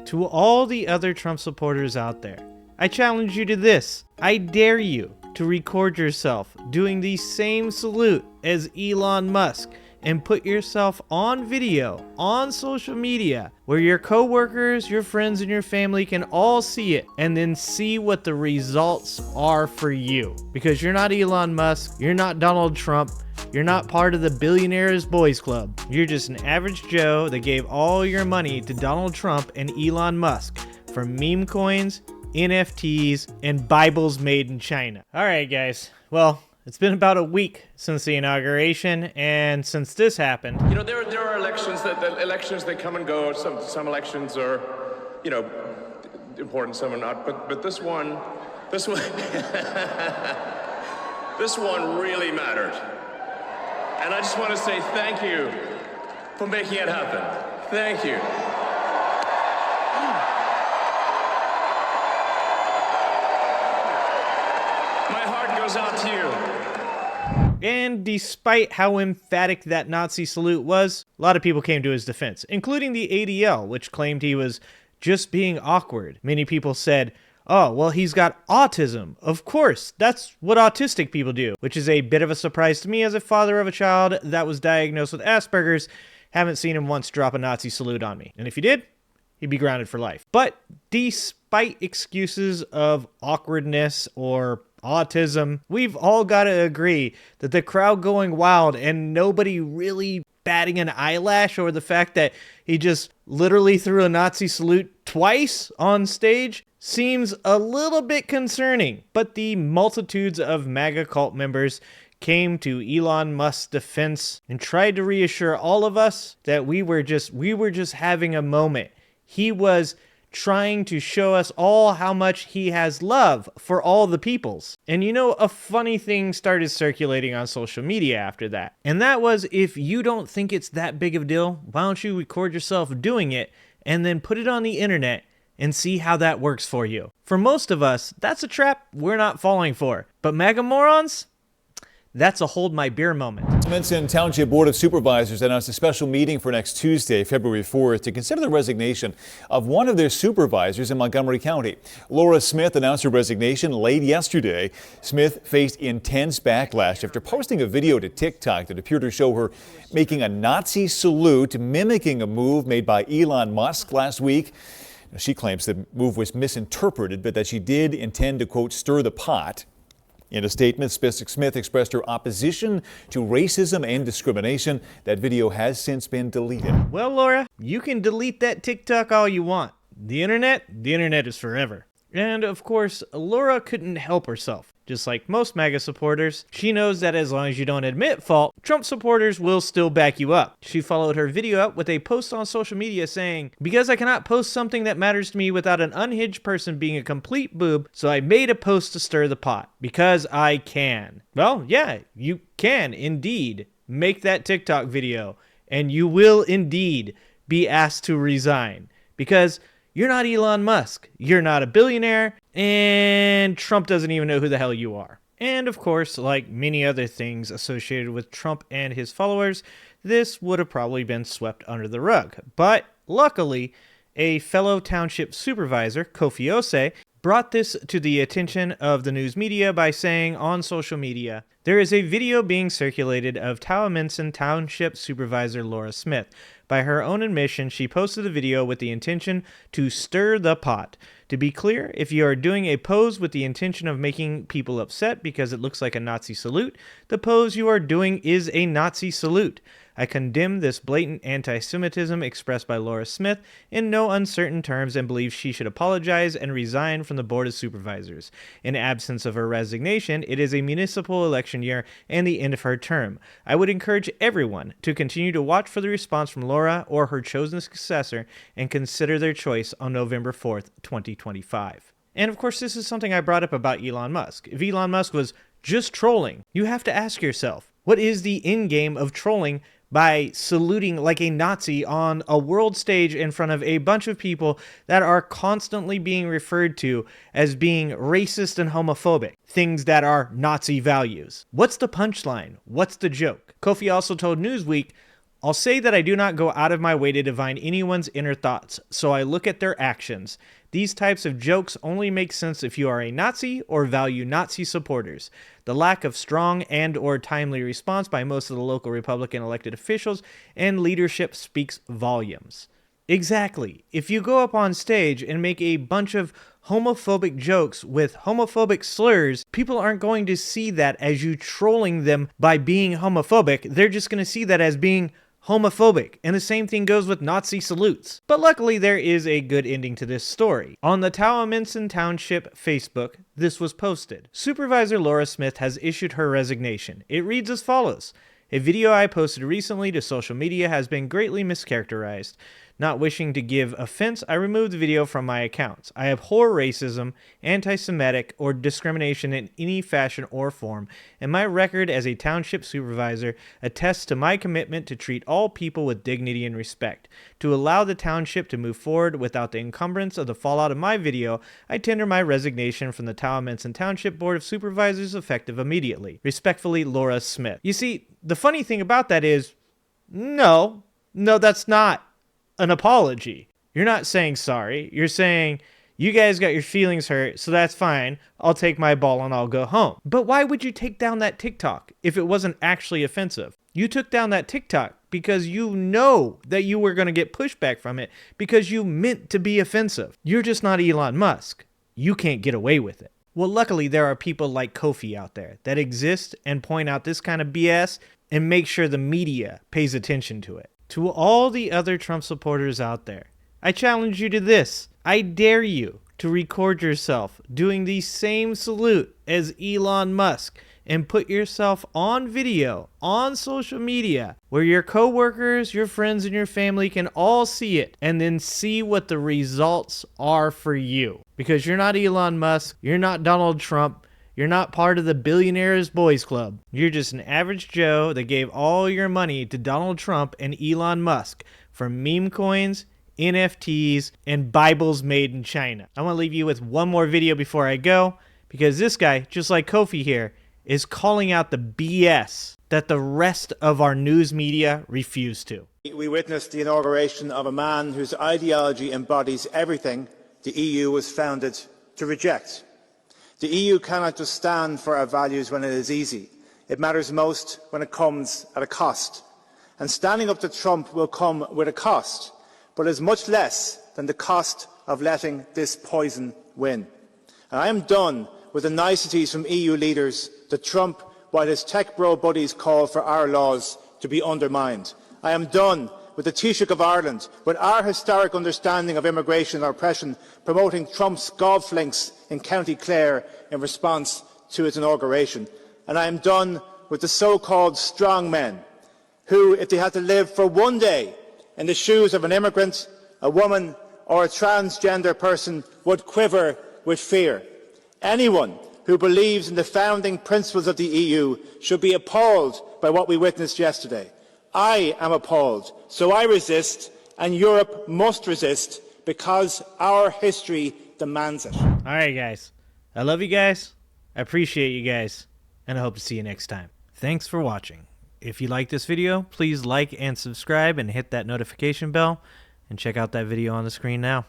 To all the other Trump supporters out there, I challenge you to this. I dare you to record yourself doing the same salute as Elon Musk and put yourself on video on social media where your coworkers, your friends, and your family can all see it, and then see what the results are for you. Because you're not Elon Musk, you're not Donald Trump, you're not part of the Billionaires Boys Club. You're just an average Joe that gave all your money to Donald Trump and Elon Musk for meme coins, NFTs, and Bibles made in China. All right, guys. Well, it's been about a week since the inauguration, and since this happened, you know, there are elections that come and go. Some elections are, you know, important. Some are not. But this one, this one really mattered. And I just want to say thank you for making it happen. Thank you. My heart goes out to you. And despite how emphatic that Nazi salute was, a lot of people came to his defense, including the ADL, which claimed he was just being awkward. Many people said, oh, well, he's got autism. Of course, that's what autistic people do, which is a bit of a surprise to me as a father of a child that was diagnosed with Asperger's. Haven't seen him once drop a Nazi salute on me. And if he did, he'd be grounded for life. But despite excuses of awkwardness or autism, we've all got to agree that the crowd going wild and nobody really batting an eyelash over the fact that he just literally threw a Nazi salute twice on stage seems a little bit concerning. But the multitudes of MAGA cult members came to Elon Musk's defense and tried to reassure all of us that we were just having a moment. He was trying to show us all how much he has love for all the peoples. And you know, a funny thing started circulating on social media after that. And that was, if you don't think it's that big of a deal, why don't you record yourself doing it and then put it on the internet and see how that works for you. For most of us, that's a trap we're not falling for. But MAGA morons? That's a hold my beer moment. Towamencin Township Board of Supervisors announced a special meeting for next Tuesday, February 4th, to consider the resignation of one of their supervisors in Montgomery County. Laura Smith announced her resignation late yesterday. Smith faced intense backlash after posting a video to TikTok that appeared to show her making a Nazi salute, mimicking a move made by Elon Musk last week. She claims the move was misinterpreted, but that she did intend to, quote, stir the pot. In a statement, Smith expressed her opposition to racism and discrimination. That video has since been deleted. Well, Laura, you can delete that TikTok all you want. The internet is forever. And of course, Laura couldn't help herself. Just like most MAGA supporters, she knows that as long as you don't admit fault, Trump supporters will still back you up. She followed her video up with a post on social media saying, "Because I cannot post something that matters to me without an unhinged person being a complete boob, so I made a post to stir the pot. Because I can." Well, yeah, you can indeed make that TikTok video, and you will indeed be asked to resign. Because you're not Elon Musk, you're not a billionaire, and Trump doesn't even know who the hell you are. And of course, like many other things associated with Trump and his followers, this would have probably been swept under the rug. But luckily, a fellow township supervisor, Kofi Ose, brought this to the attention of the news media by saying on social media, "There is a video being circulated of Towamencin Township Supervisor Laura Smith. By her own admission, she posted the video with the intention to stir the pot. To be clear, if you are doing a pose with the intention of making people upset because it looks like a Nazi salute, the pose you are doing is a Nazi salute. I condemn this blatant anti-Semitism expressed by Laura Smith in no uncertain terms and believe she should apologize and resign from the Board of Supervisors. In absence of her resignation, it is a municipal election year and the end of her term. I would encourage everyone to continue to watch for the response from Laura or her chosen successor and consider their choice on November 4th, 2025. And of course, this is something I brought up about Elon Musk. If Elon Musk was just trolling, you have to ask yourself, what is the end game of trolling by saluting like a Nazi on a world stage in front of a bunch of people that are constantly being referred to as being racist and homophobic, things that are Nazi values? What's the punchline? What's the joke? Kofi also told Newsweek, I'll say that I do not go out of my way to divine anyone's inner thoughts, so I look at their actions. These types of jokes only make sense if you are a Nazi or value Nazi supporters. The lack of strong and/or timely response by most of the local Republican elected officials and leadership speaks volumes. Exactly. If you go up on stage and make a bunch of homophobic jokes with homophobic slurs, people aren't going to see that as you trolling them by being homophobic. They're just going to see that as being homophobic. And the same thing goes with Nazi salutes. But luckily, there is a good ending to this story. On the Towamencin Township Facebook, this was posted. Supervisor Laura Smith has issued her resignation. It reads as follows. A video I posted recently to social media has been greatly mischaracterized. Not wishing to give offense, I removed the video from my accounts. I abhor racism, anti-Semitic, or discrimination in any fashion or form, and my record as a township supervisor attests to my commitment to treat all people with dignity and respect. To allow the township to move forward without the encumbrance of the fallout of my video, I tender my resignation from the Towamencin Township Board of Supervisors effective immediately. Respectfully, Laura Smith. You see, the funny thing about that is, no, that's not an apology. You're not saying sorry. You're saying, you guys got your feelings hurt, so that's fine. I'll take my ball and I'll go home. But why would you take down that TikTok if it wasn't actually offensive? You took down that TikTok because you know that you were going to get pushback from it because you meant to be offensive. You're just not Elon Musk. You can't get away with it. Well, luckily, there are people like Kofi out there that exist and point out this kind of BS and make sure the media pays attention to it. To all the other Trump supporters out there, I challenge you to this. I dare you to record yourself doing the same salute as Elon Musk and put yourself on video on social media where your coworkers, your friends, and your family can all see it and then see what the results are for you. Because you're not Elon Musk, you're not Donald Trump, you're not part of the Billionaires Boys Club. You're just an average Joe that gave all your money to Donald Trump and Elon Musk for meme coins, NFTs, and Bibles made in China. I want to leave you with one more video before I go, because this guy, just like Kofi here, is calling out the BS that the rest of our news media refuse to. We witnessed the inauguration of a man whose ideology embodies everything the EU was founded to reject. The EU cannot just stand for our values when it is easy. It matters most when it comes at a cost. And standing up to Trump will come with a cost, but is much less than the cost of letting this poison win. And I am done with the niceties from EU leaders that Trump, while his tech bro buddies call for our laws to be undermined. I am done with the Taoiseach of Ireland, with our historic understanding of immigration and oppression, promoting Trump's golf links in County Clare in response to its inauguration. And I am done with the so-called strong men who, if they had to live for one day in the shoes of an immigrant, a woman or a transgender person, would quiver with fear. Anyone who believes in the founding principles of the EU should be appalled by what we witnessed yesterday. I am appalled, so I resist, and Europe must resist, because our history demands it. All right, guys. I love you guys. I appreciate you guys. And I hope to see you next time. Thanks for watching. If you like this video, please like and subscribe and hit that notification bell. And check out that video on the screen now.